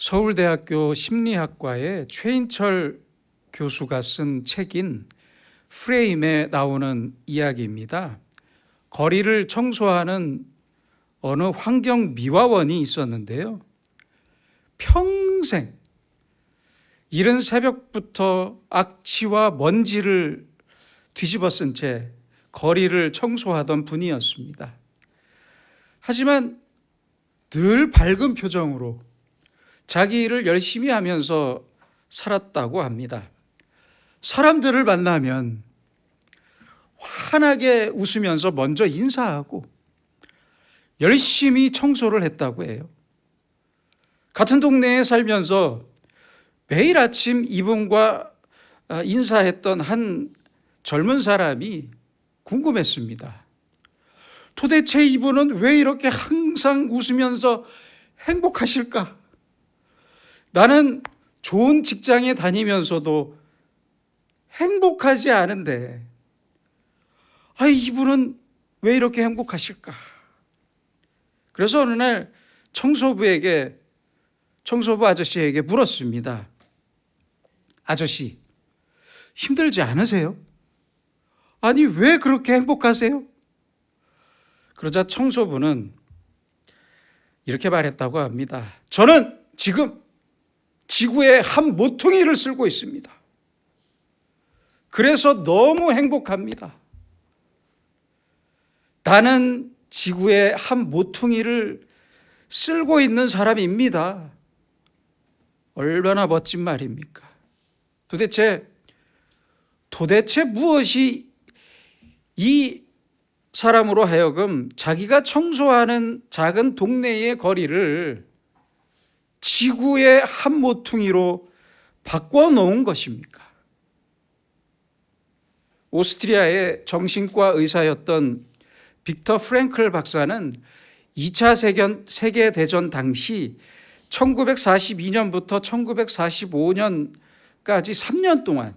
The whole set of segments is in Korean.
서울대학교 심리학과의 최인철 교수가 쓴 책인 프레임에 나오는 이야기입니다. 거리를 청소하는 어느 환경미화원이 있었는데요. 평생 이른 새벽부터 악취와 먼지를 뒤집어 쓴 채 거리를 청소하던 분이었습니다. 하지만 늘 밝은 표정으로 자기 일을 열심히 하면서 살았다고 합니다. 사람들을 만나면 환하게 웃으면서 먼저 인사하고 열심히 청소를 했다고 해요. 같은 동네에 살면서 매일 아침 이분과 인사했던 한 젊은 사람이 궁금했습니다. 도대체 이분은 왜 이렇게 항상 웃으면서 행복하실까? 나는 좋은 직장에 다니면서도 행복하지 않은데, 이분은 왜 이렇게 행복하실까? 그래서 어느 날 청소부 아저씨에게 물었습니다. 아저씨, 힘들지 않으세요? 아니, 왜 그렇게 행복하세요? 그러자 청소부는 이렇게 말했다고 합니다. 저는 지금 지구의 한 모퉁이를 쓸고 있습니다. 그래서 너무 행복합니다. 나는 지구의 한 모퉁이를 쓸고 있는 사람입니다. 얼마나 멋진 말입니까? 도대체 무엇이 이 사람으로 하여금 자기가 청소하는 작은 동네의 거리를 지구의 한 모퉁이로 바꿔놓은 것입니까? 오스트리아의 정신과 의사였던 빅터 프랭클 박사는 2차 세계대전 당시 1942년부터 1945년까지 3년 동안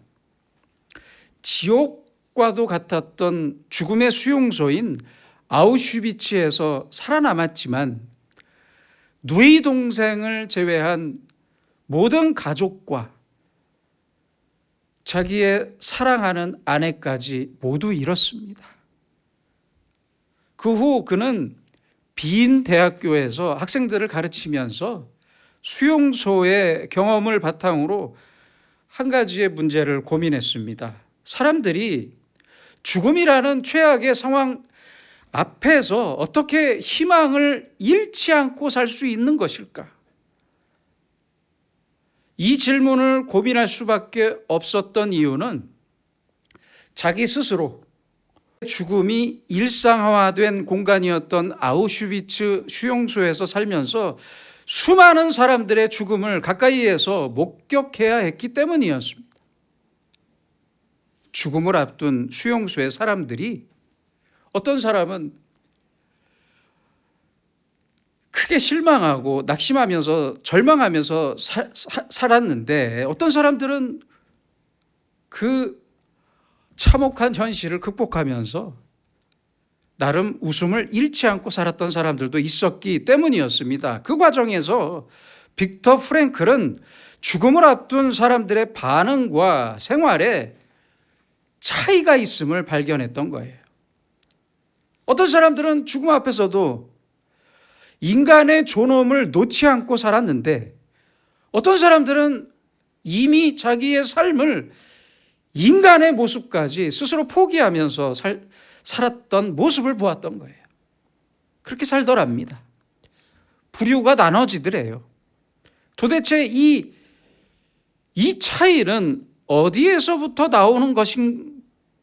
지옥과도 같았던 죽음의 수용소인 아우슈비츠에서 살아남았지만 누이 동생을 제외한 모든 가족과 자기의 사랑하는 아내까지 모두 잃었습니다. 그 후 그는 빈 대학교에서 학생들을 가르치면서 수용소의 경험을 바탕으로 한 가지의 문제를 고민했습니다. 사람들이 죽음이라는 최악의 상황 앞에서 어떻게 희망을 잃지 않고 살 수 있는 것일까? 이 질문을 고민할 수밖에 없었던 이유는 자기 스스로 죽음이 일상화된 공간이었던 아우슈비츠 수용소에서 살면서 수많은 사람들의 죽음을 가까이에서 목격해야 했기 때문이었습니다. 죽음을 앞둔 수용소의 사람들이 어떤 사람은 크게 실망하고 낙심하면서 절망하면서 살았는데 어떤 사람들은 그 참혹한 현실을 극복하면서 나름 웃음을 잃지 않고 살았던 사람들도 있었기 때문이었습니다. 그 과정에서 빅터 프랭클은 죽음을 앞둔 사람들의 반응과 생활에 차이가 있음을 발견했던 거예요. 어떤 사람들은 죽음 앞에서도 인간의 존엄을 놓지 않고 살았는데 어떤 사람들은 이미 자기의 삶을 인간의 모습까지 스스로 포기하면서 살았던 모습을 보았던 거예요. 그렇게 살더랍니다. 부류가 나눠지더래요. 도대체 이 차이는 어디에서부터 나오는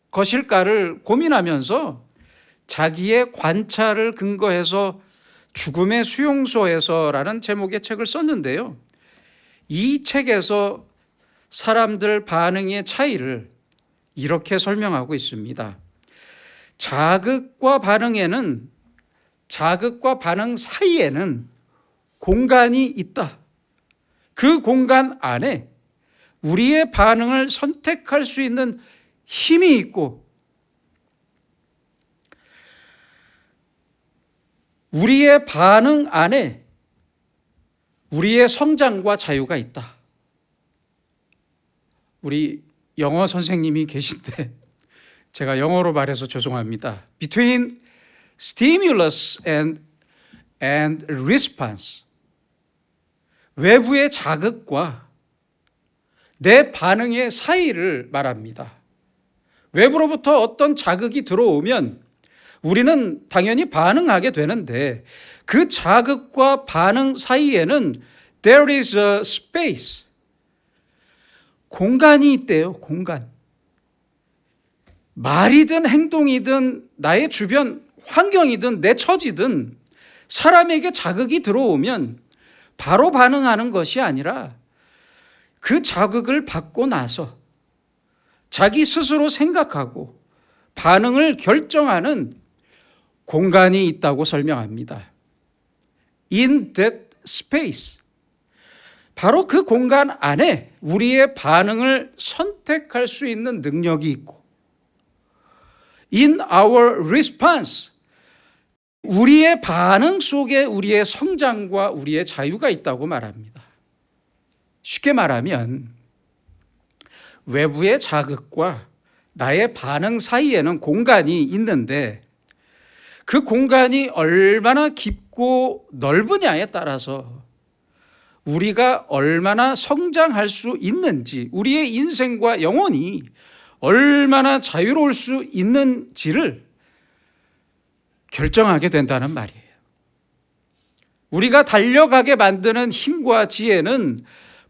것일까를 고민하면서 자기의 관찰을 근거해서 죽음의 수용소에서라는 제목의 책을 썼는데요. 이 책에서 사람들 반응의 차이를 이렇게 설명하고 있습니다. 자극과 반응 사이에는 공간이 있다. 그 공간 안에 우리의 반응을 선택할 수 있는 힘이 있고 우리의 반응 안에 우리의 성장과 자유가 있다. 우리 영어 선생님이 계신데 제가 영어로 말해서 죄송합니다. Between stimulus and response. 외부의 자극과 내 반응의 사이를 말합니다. 외부로부터 어떤 자극이 들어오면 우리는 당연히 반응하게 되는데 그 자극과 반응 사이에는 there is a space. 공간이 있대요, 공간. 말이든 행동이든 나의 주변 환경이든 내 처지든 사람에게 자극이 들어오면 바로 반응하는 것이 아니라 그 자극을 받고 나서 자기 스스로 생각하고 반응을 결정하는 공간이 있다고 설명합니다. In that space. 바로 그 공간 안에 우리의 반응을 선택할 수 있는 능력이 있고 In our response. 우리의 반응 속에 우리의 성장과 우리의 자유가 있다고 말합니다. 쉽게 말하면 외부의 자극과 나의 반응 사이에는 공간이 있는데 그 공간이 얼마나 깊고 넓으냐에 따라서 우리가 얼마나 성장할 수 있는지, 우리의 인생과 영혼이 얼마나 자유로울 수 있는지를 결정하게 된다는 말이에요. 우리가 달려가게 만드는 힘과 지혜는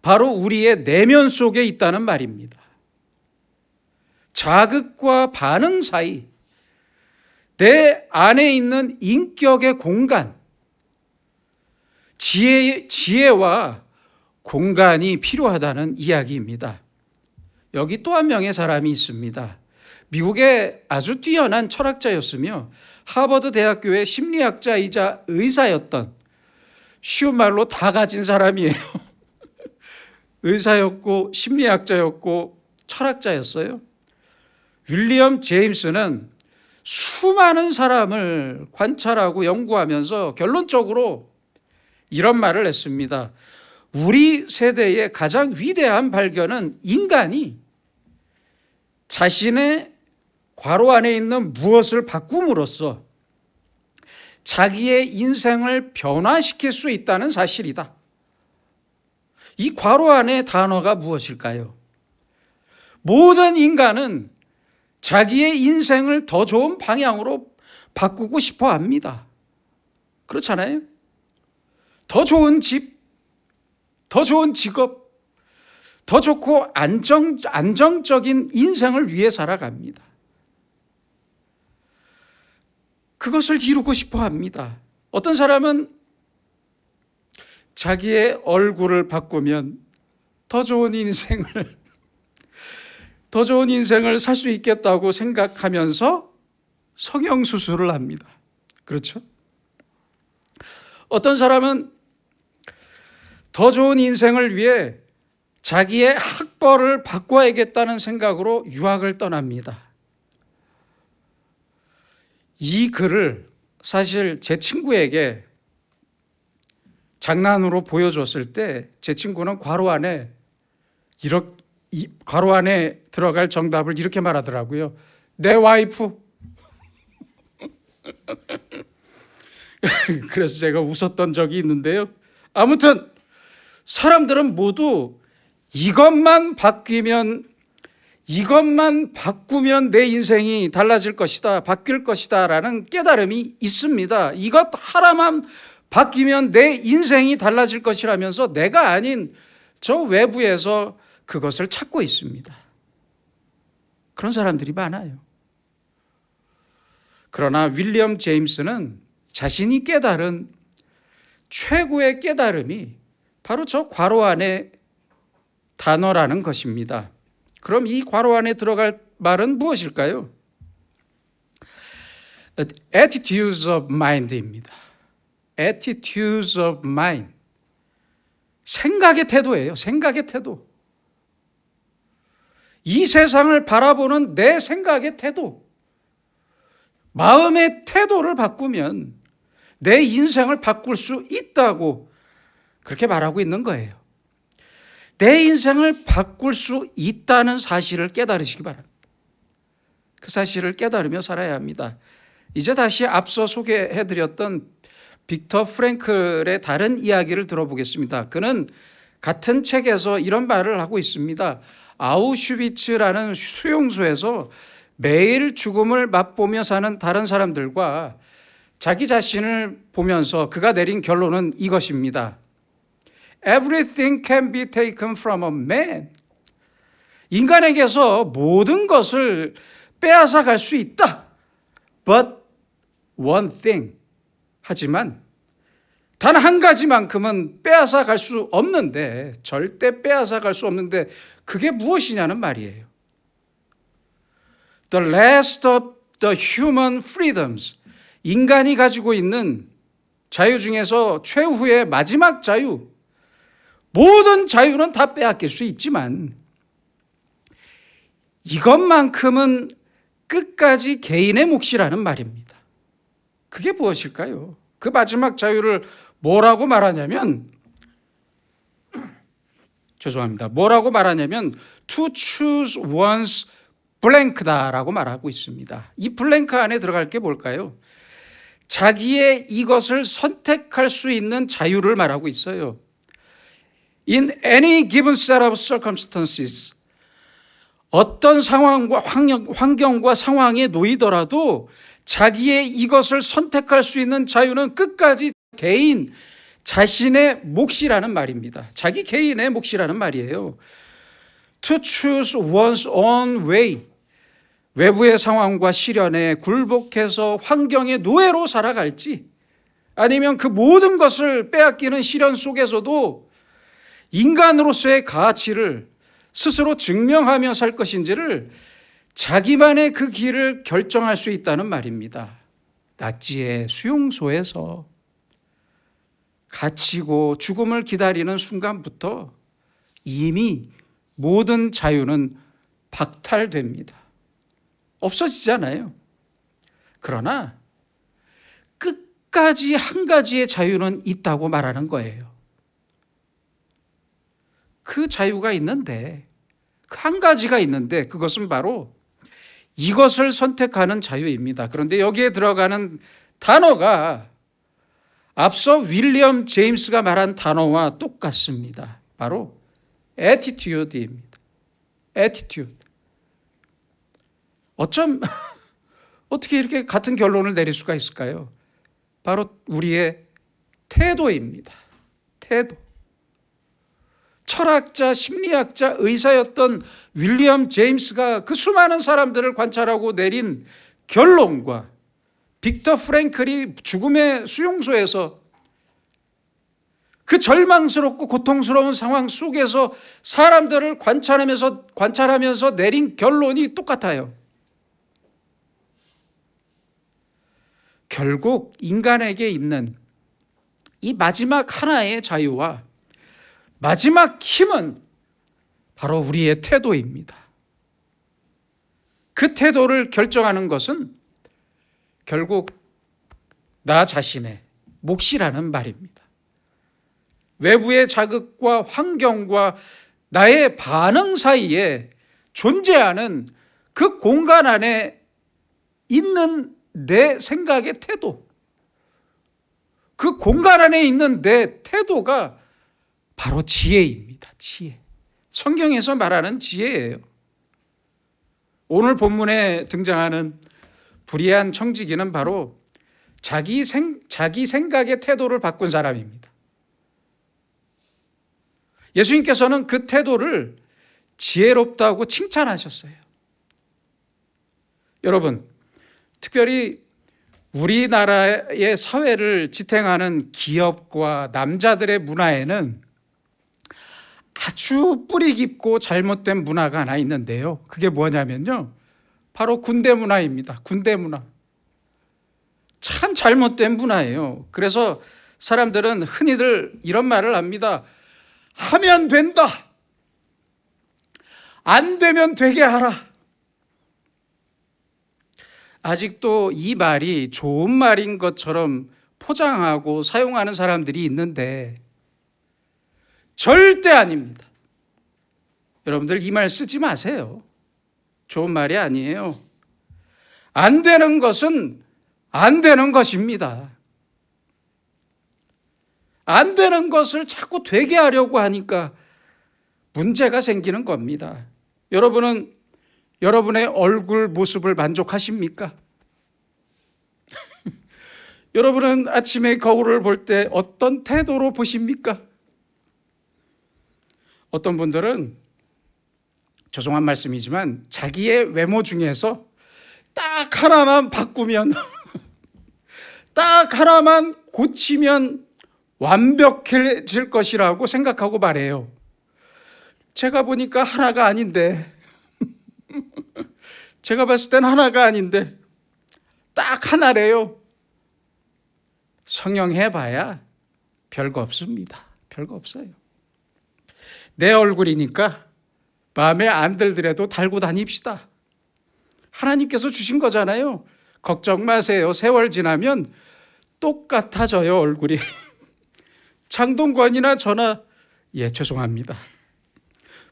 바로 우리의 내면 속에 있다는 말입니다. 자극과 반응 사이, 내 안에 있는 인격의 공간, 지혜와 공간이 필요하다는 이야기입니다. 여기 또 한 명의 사람이 있습니다. 미국의 아주 뛰어난 철학자였으며 하버드 대학교의 심리학자이자 의사였던, 쉬운 말로 다 가진 사람이에요. 의사였고 심리학자였고 철학자였어요. 윌리엄 제임스는 수많은 사람을 관찰하고 연구하면서 결론적으로 이런 말을 했습니다. 우리 세대의 가장 위대한 발견은 인간이 자신의 괄호 안에 있는 무엇을 바꿈으로써 자기의 인생을 변화시킬 수 있다는 사실이다. 이 괄호 안의 단어가 무엇일까요? 모든 인간은 자기의 인생을 더 좋은 방향으로 바꾸고 싶어 합니다. 그렇잖아요? 더 좋은 집, 더 좋은 직업, 더 좋고 안정적인 인생을 위해 살아갑니다. 그것을 이루고 싶어 합니다. 어떤 사람은 자기의 얼굴을 바꾸면 더 좋은 인생을 살 수 있겠다고 생각하면서 성형수술을 합니다. 그렇죠? 어떤 사람은 더 좋은 인생을 위해 자기의 학벌을 바꿔야겠다는 생각으로 유학을 떠납니다. 이 글을 사실 제 친구에게 장난으로 보여줬을 때 제 친구는 괄호 안에 들어갈 정답을 이렇게 말하더라고요. 내 와이프. 그래서 제가 웃었던 적이 있는데요. 아무튼 사람들은 모두 이것만 바꾸면 내 인생이 달라질 것이다, 바뀔 것이다 라는 깨달음이 있습니다. 이것 하나만 바뀌면 내 인생이 달라질 것이라면서 내가 아닌 저 외부에서 그것을 찾고 있습니다. 그런 사람들이 많아요. 그러나 윌리엄 제임스는 자신이 깨달은 최고의 깨달음이 바로 저 괄호 안의 단어라는 것입니다. 그럼 이 괄호 안에 들어갈 말은 무엇일까요? Attitudes of mind입니다. Attitudes of mind. 생각의 태도예요. 생각의 태도. 이 세상을 바라보는 내 생각의 태도. 마음의 태도를 바꾸면 내 인생을 바꿀 수 있다고 그렇게 말하고 있는 거예요. 내 인생을 바꿀 수 있다는 사실을 깨달으시기 바랍니다. 그 사실을 깨달으며 살아야 합니다. 이제 다시 앞서 소개해드렸던 빅터 프랭클의 다른 이야기를 들어보겠습니다. 그는 같은 책에서 이런 말을 하고 있습니다. 아우슈비츠라는 수용소에서 매일 죽음을 맛보며 사는 다른 사람들과 자기 자신을 보면서 그가 내린 결론은 이것입니다. Everything can be taken from a man. 인간에게서 모든 것을 빼앗아 갈 수 있다. But one thing. 하지만 단 한 가지만큼은 빼앗아 갈 수 없는데, 절대 빼앗아 갈 수 없는데 그게 무엇이냐는 말이에요. The last of the human freedoms. 인간이 가지고 있는 자유 중에서 최후의 마지막 자유. 모든 자유는 다 빼앗길 수 있지만 이것만큼은 끝까지 개인의 몫이라는 말입니다. 그게 무엇일까요? 그 마지막 자유를 뭐라고 말하냐면 뭐라고 말하냐면 to choose one's blank다라고 말하고 있습니다. 이 블랭크 안에 들어갈 게 뭘까요? 자기의 이것을 선택할 수 있는 자유를 말하고 있어요. In any given set of circumstances, 어떤 상황과 환경과 상황에 놓이더라도 자기의 이것을 선택할 수 있는 자유는 끝까지 개인 자신의 몫이라는 말입니다. 자기 개인의 몫이라는 말이에요. To choose one's own way. 외부의 상황과 시련에 굴복해서 환경의 노예로 살아갈지, 아니면 그 모든 것을 빼앗기는 시련 속에서도 인간으로서의 가치를 스스로 증명하며 살 것인지를 자기만의 그 길을 결정할 수 있다는 말입니다. 나치의 수용소에서 갇히고 죽음을 기다리는 순간부터 이미 모든 자유는 박탈됩니다. 없어지잖아요. 그러나 끝까지 한 가지의 자유는 있다고 말하는 거예요. 그 자유가 있는데, 그 한 가지가 있는데 그것은 바로 이것을 선택하는 자유입니다. 그런데 여기에 들어가는 단어가 앞서 윌리엄 제임스가 말한 단어와 똑같습니다. 바로 attitude입니다. attitude. 어떻게 이렇게 같은 결론을 내릴 수가 있을까요? 바로 우리의 태도입니다. 태도. 철학자, 심리학자, 의사였던 윌리엄 제임스가 그 수많은 사람들을 관찰하고 내린 결론과 빅터 프랭클이 죽음의 수용소에서 그 절망스럽고 고통스러운 상황 속에서 사람들을 관찰하면서 내린 결론이 똑같아요. 결국 인간에게 있는 이 마지막 하나의 자유와 마지막 힘은 바로 우리의 태도입니다. 그 태도를 결정하는 것은 결국 나 자신의 몫이라는 말입니다. 외부의 자극과 환경과 나의 반응 사이에 존재하는 그 공간 안에 있는 내 생각의 태도, 그 공간 안에 있는 내 태도가 바로 지혜입니다. 지혜. 성경에서 말하는 지혜예요. 오늘 본문에 등장하는 불의한 청지기는 바로 자기 생각의 태도를 바꾼 사람입니다. 예수님께서는 그 태도를 지혜롭다고 칭찬하셨어요. 여러분, 특별히 우리나라의 사회를 지탱하는 기업과 남자들의 문화에는 아주 뿌리 깊고 잘못된 문화가 하나 있는데요. 그게 뭐냐면요, 바로 군대 문화입니다. 군대 문화. 참 잘못된 문화예요. 그래서 사람들은 흔히들 이런 말을 합니다. 하면 된다. 안 되면 되게 하라. 아직도 이 말이 좋은 말인 것처럼 포장하고 사용하는 사람들이 있는데, 절대 아닙니다. 여러분들 이 말 쓰지 마세요. 좋은 말이 아니에요. 안 되는 것은 안 되는 것입니다. 안 되는 것을 자꾸 되게 하려고 하니까 문제가 생기는 겁니다. 여러분은 여러분의 얼굴 모습을 만족하십니까? 여러분은 아침에 거울을 볼 때 어떤 태도로 보십니까? 어떤 분들은 죄송한 말씀이지만 자기의 외모 중에서 딱 하나만 바꾸면 딱 하나만 고치면 완벽해질 것이라고 생각하고 말해요. 제가 보니까 하나가 아닌데 제가 봤을 땐 하나가 아닌데 딱 하나래요. 성형해봐야 별거 없습니다. 별거 없어요. 내 얼굴이니까 마음에 안 들더라도 달고 다닙시다. 하나님께서 주신 거잖아요. 걱정 마세요. 세월 지나면 똑같아져요, 얼굴이. 장동건이나 저나 죄송합니다.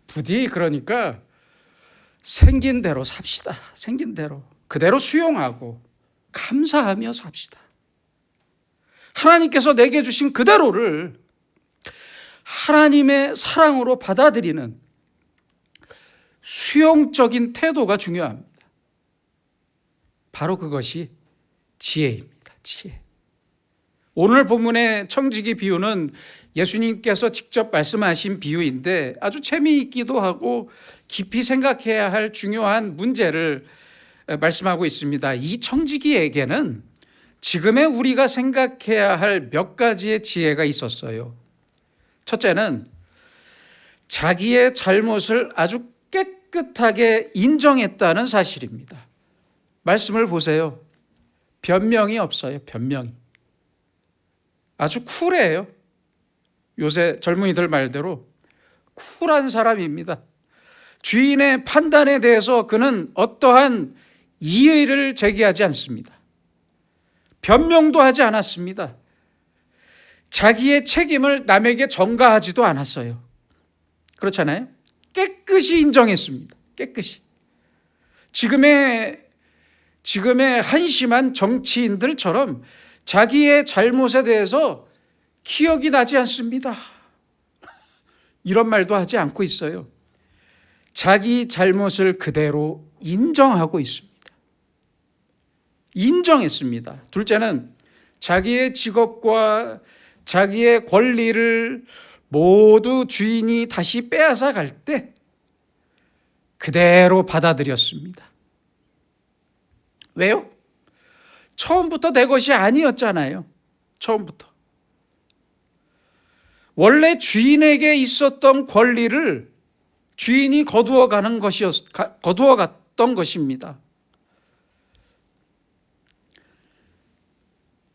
부디 그러니까 생긴 대로 삽시다. 생긴 대로. 그대로 수용하고 감사하며 삽시다. 하나님께서 내게 주신 그대로를 하나님의 사랑으로 받아들이는 수용적인 태도가 중요합니다. 바로 그것이 지혜입니다. 지혜. 오늘 본문의 청지기 비유는 예수님께서 직접 말씀하신 비유인데 아주 재미있기도 하고 깊이 생각해야 할 중요한 문제를 말씀하고 있습니다. 이 청지기에게는 지금의 우리가 생각해야 할 몇 가지의 지혜가 있었어요. 첫째는 자기의 잘못을 아주 깨끗하게 인정했다는 사실입니다. 말씀을 보세요. 변명이 없어요. 변명이. 아주 쿨해요. 요새 젊은이들 말대로 쿨한 사람입니다. 주인의 판단에 대해서 그는 어떠한 이의를 제기하지 않습니다. 변명도 하지 않았습니다. 자기의 책임을 남에게 전가하지도 않았어요. 그렇잖아요? 깨끗이 인정했습니다. 깨끗이. 지금의 한심한 정치인들처럼 자기의 잘못에 대해서 기억이 나지 않습니다. 이런 말도 하지 않고 있어요. 자기 잘못을 그대로 인정하고 있습니다. 인정했습니다. 둘째는 자기의 직업과 자기의 권리를 모두 주인이 다시 빼앗아 갈 때 그대로 받아들였습니다. 왜요? 처음부터 내 것이 아니었잖아요. 처음부터. 원래 주인에게 있었던 권리를 주인이 거두어갔던 것입니다.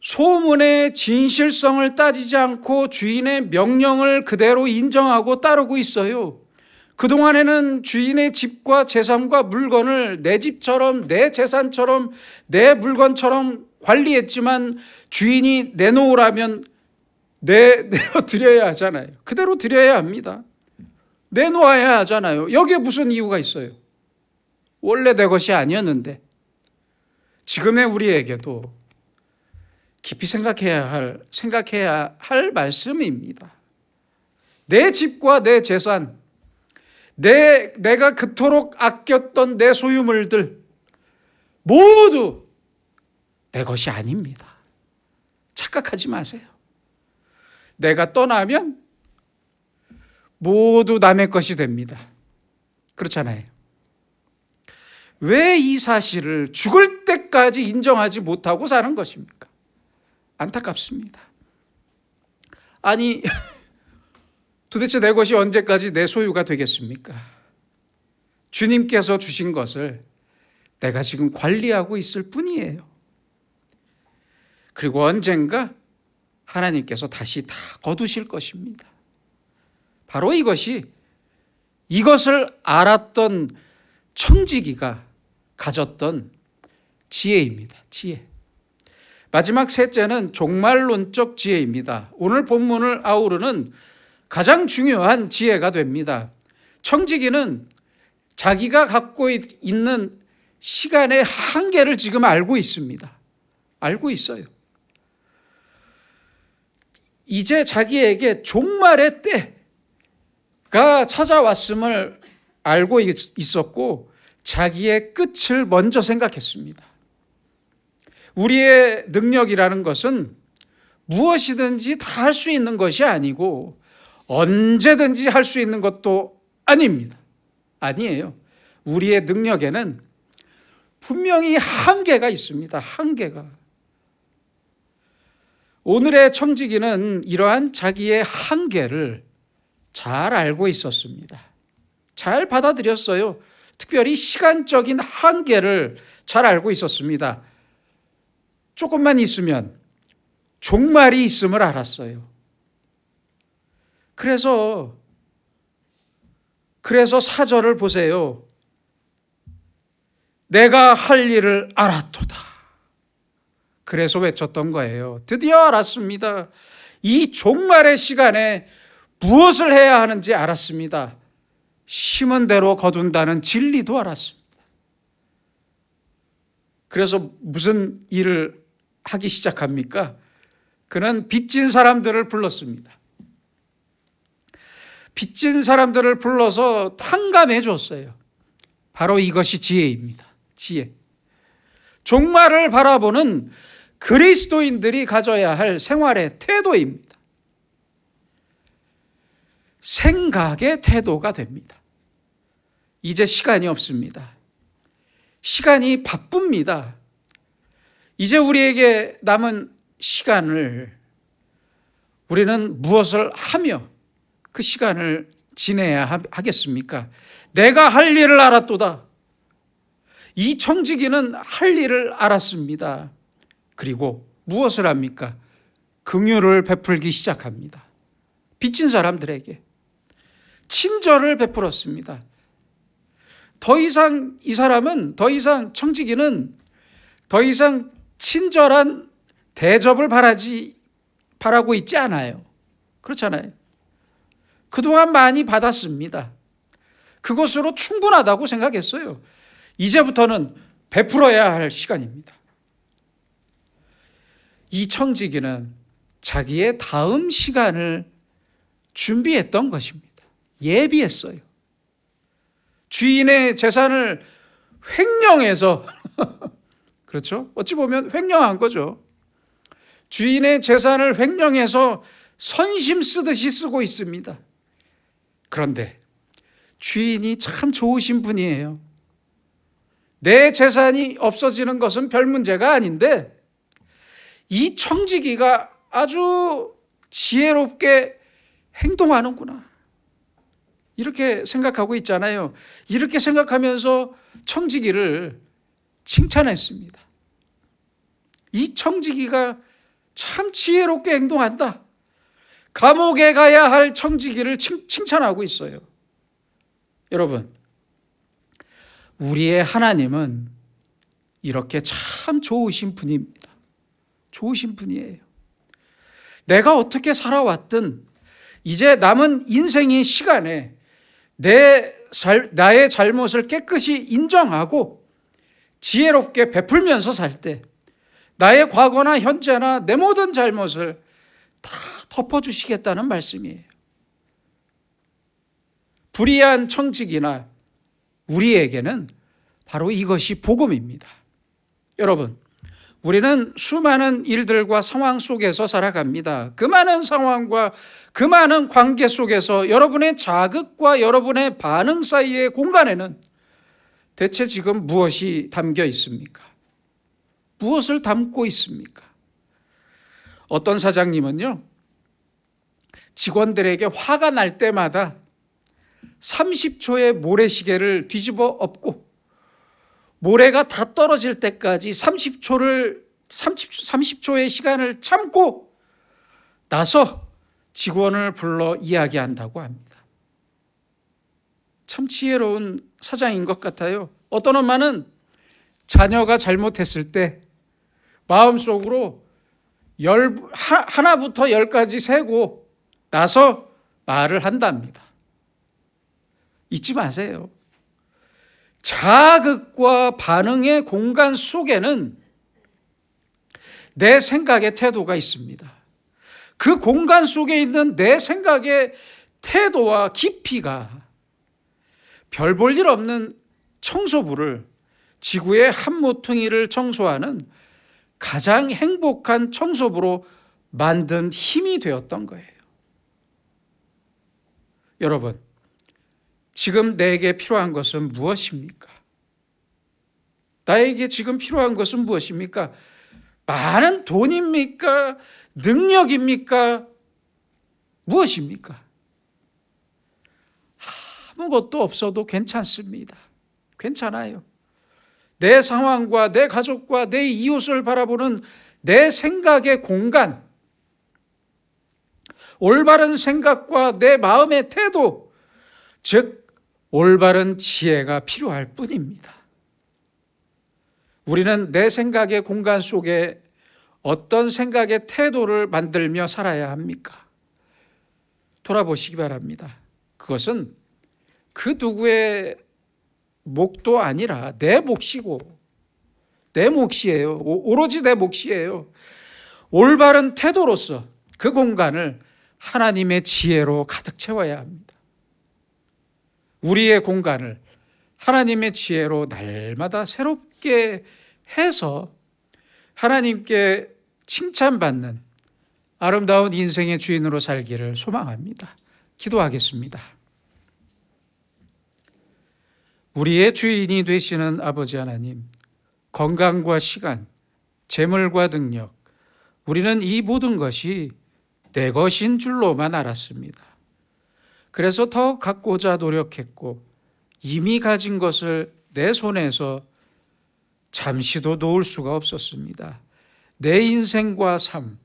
소문의 진실성을 따지지 않고 주인의 명령을 그대로 인정하고 따르고 있어요. 그동안에는 주인의 집과 재산과 물건을 내 집처럼, 내 재산처럼, 내 물건처럼 관리했지만 주인이 내놓으라면 내어드려야 하잖아요. 그대로 드려야 합니다. 내놓아야 하잖아요. 여기에 무슨 이유가 있어요? 원래 내 것이 아니었는데. 지금의 우리에게도 깊이 생각해야 할 말씀입니다. 내 집과 내 재산, 내가 그토록 아꼈던 내 소유물들 모두 내 것이 아닙니다. 착각하지 마세요. 내가 떠나면 모두 남의 것이 됩니다. 그렇잖아요. 왜 이 사실을 죽을 때까지 인정하지 못하고 사는 것입니까? 안타깝습니다. 아니, 도대체 내 것이 언제까지 내 소유가 되겠습니까? 주님께서 주신 것을 내가 지금 관리하고 있을 뿐이에요. 그리고 언젠가 하나님께서 다시 다 거두실 것입니다. 바로 이것을 알았던 청지기가 가졌던 지혜입니다. 지혜. 마지막 셋째는 종말론적 지혜입니다. 오늘 본문을 아우르는 가장 중요한 지혜가 됩니다. 청지기는 자기가 갖고 있는 시간의 한계를 지금 알고 있습니다. 알고 있어요. 이제 자기에게 종말의 때가 찾아왔음을 알고 있었고 자기의 끝을 먼저 생각했습니다. 우리의 능력이라는 것은 무엇이든지 다 할 수 있는 것이 아니고 언제든지 할 수 있는 것도 아닙니다. 아니에요. 우리의 능력에는 분명히 한계가 있습니다. 한계가. 오늘의 청지기는 이러한 자기의 한계를 잘 알고 있었습니다. 잘 받아들였어요. 특별히 시간적인 한계를 잘 알고 있었습니다. 조금만 있으면 종말이 있음을 알았어요. 그래서 4절을 보세요. 내가 할 일을 알았도다. 그래서 외쳤던 거예요. 드디어 알았습니다. 이 종말의 시간에 무엇을 해야 하는지 알았습니다. 심은 대로 거둔다는 진리도 알았습니다. 그래서 무슨 일을 하기 시작합니까? 그는 빚진 사람들을 불렀습니다. 빚진 사람들을 불러서 탕감해 줬어요. 바로 이것이 지혜입니다. 지혜. 종말을 바라보는 그리스도인들이 가져야 할 생활의 태도입니다. 생각의 태도가 됩니다. 이제 시간이 없습니다. 시간이 바쁩니다. 이제 우리에게 남은 시간을 우리는 무엇을 하며 그 시간을 지내야 하겠습니까? 내가 할 일을 알았도다. 이 청지기는 할 일을 알았습니다. 그리고 무엇을 합니까? 긍휼을 베풀기 시작합니다. 빚진 사람들에게 친절을 베풀었습니다. 더 이상 이 사람은 청지기는 더 이상 친절한 대접을 바라고 있지 않아요. 그렇잖아요. 그동안 많이 받았습니다. 그것으로 충분하다고 생각했어요. 이제부터는 베풀어야 할 시간입니다. 이 청지기는 자기의 다음 시간을 준비했던 것입니다. 예비했어요. 주인의 재산을 횡령해서 그렇죠? 어찌 보면 횡령한 거죠. 주인의 재산을 횡령해서 선심 쓰듯이 쓰고 있습니다. 그런데 주인이 참 좋으신 분이에요. 내 재산이 없어지는 것은 별 문제가 아닌데 이 청지기가 아주 지혜롭게 행동하는구나. 이렇게 생각하고 있잖아요. 이렇게 생각하면서 청지기를 칭찬했습니다. 이 청지기가 참 지혜롭게 행동한다. 감옥에 가야 할 청지기를 칭찬하고 있어요. 여러분, 우리의 하나님은 이렇게 참 좋으신 분입니다. 좋으신 분이에요. 내가 어떻게 살아왔든 이제 남은 인생의 시간에 나의 잘못을 깨끗이 인정하고 지혜롭게 베풀면서 살 때 나의 과거나 현재나 내 모든 잘못을 다 덮어주시겠다는 말씀이에요. 불의한 청지기나 우리에게는 바로 이것이 복음입니다. 여러분, 우리는 수많은 일들과 상황 속에서 살아갑니다. 그 많은 상황과 그 많은 관계 속에서 여러분의 자극과 여러분의 반응 사이의 공간에는 대체 지금 무엇이 담겨 있습니까? 무엇을 담고 있습니까? 어떤 사장님은요, 직원들에게 화가 날 때마다 30초의 모래시계를 뒤집어 엎고 모래가 다 떨어질 때까지 30초의 시간을 참고 나서 직원을 불러 이야기한다고 합니다. 참 지혜로운 사장인 것 같아요. 어떤 엄마는 자녀가 잘못했을 때 마음속으로 하나부터 10까지 세고 나서 말을 한답니다. 잊지 마세요. 자극과 반응의 공간 속에는 내 생각의 태도가 있습니다. 그 공간 속에 있는 내 생각의 태도와 깊이가 별 볼 일 없는 청소부를, 지구의 한 모퉁이를 청소하는 가장 행복한 청소부로 만든 힘이 되었던 거예요. 여러분, 지금 내게 필요한 것은 무엇입니까? 나에게 지금 필요한 것은 무엇입니까? 많은 돈입니까? 능력입니까? 무엇입니까? 아무것도 없어도 괜찮습니다. 괜찮아요. 내 상황과 내 가족과 내 이웃을 바라보는 내 생각의 공간, 올바른 생각과 내 마음의 태도, 즉 올바른 지혜가 필요할 뿐입니다. 우리는 내 생각의 공간 속에 어떤 생각의 태도를 만들며 살아야 합니까? 돌아보시기 바랍니다. 그것은 그 누구의 몫도 아니라 내 몫이고, 내 몫이에요. 오로지 내 몫이에요. 올바른 태도로서 그 공간을 하나님의 지혜로 가득 채워야 합니다. 우리의 공간을 하나님의 지혜로 날마다 새롭게 해서 하나님께 칭찬받는 아름다운 인생의 주인으로 살기를 소망합니다. 기도하겠습니다. 우리의 주인이 되시는 아버지 하나님, 건강과 시간, 재물과 능력, 우리는 이 모든 것이 내 것인 줄로만 알았습니다. 그래서 더 갖고자 노력했고, 이미 가진 것을 내 손에서 잠시도 놓을 수가 없었습니다. 내 인생과 삶,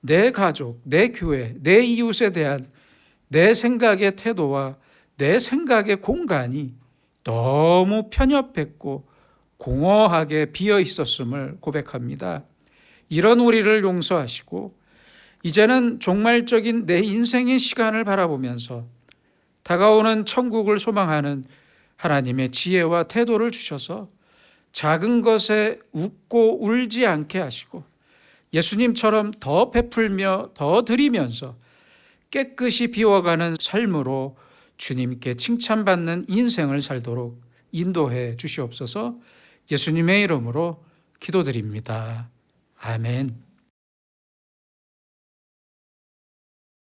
내 가족, 내 교회, 내 이웃에 대한 내 생각의 태도와 내 생각의 공간이 너무 편협했고 공허하게 비어 있었음을 고백합니다. 이런 우리를 용서하시고 이제는 종말적인 내 인생의 시간을 바라보면서 다가오는 천국을 소망하는 하나님의 지혜와 태도를 주셔서 작은 것에 웃고 울지 않게 하시고 예수님처럼 더 베풀며 더 드리면서 깨끗이 비워가는 삶으로 주님께 칭찬받는 인생을 살도록 인도해 주시옵소서. 예수님의 이름으로 기도드립니다. 아멘.